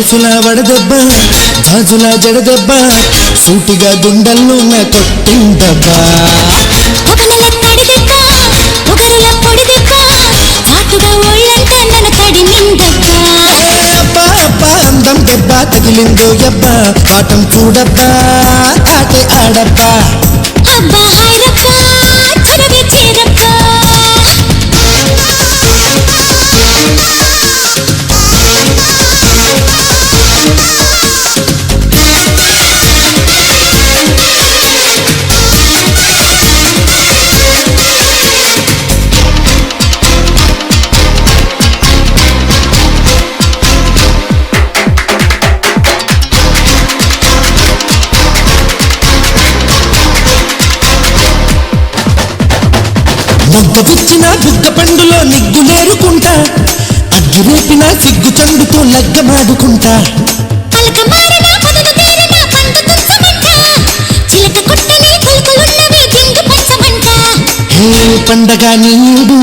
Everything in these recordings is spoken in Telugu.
దోసులా వడదెబ్బ గాజులా జడదెబ్బ సూటిగా గుండెల్లో నా కొట్టిందబ్బా అందం దెబ్బ తగిలిందో యబ్బా ఆటం చూడబ్బా ఆటే ఆడబ్బా మొగ్గ విచ్చిన బుగ్గ పండులో నిగ్గులేరుకుంటా అగ్గిరేపిన సిగ్గు చండుతో లగ్గమాడుకుంటా పండగ నీడు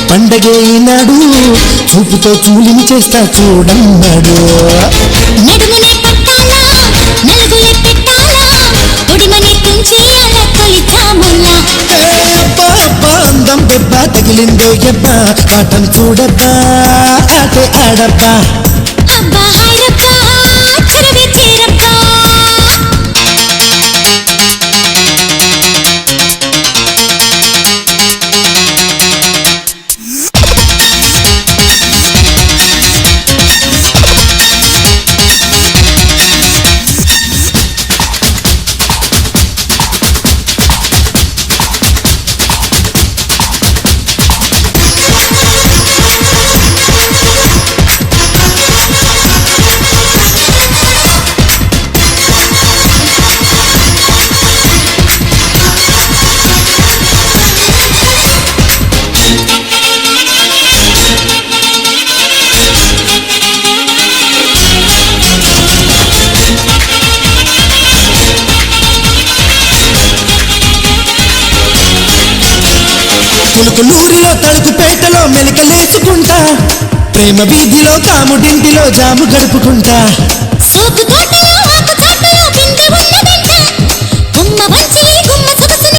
పండగే నాడు చూపుతో చూలిని చేస్తా చూడన్నాడు అందం దెబ్బ తగిలిందో యబ్బా ఆటం చూడబ్బా ఆటే ఆడబ్బా పులుకులూరిలో తలుకుపేటలో మెలికలేసుకుంటా ప్రేమ వీధిలో కాముడింటిలో జాము గడుపుకుంటా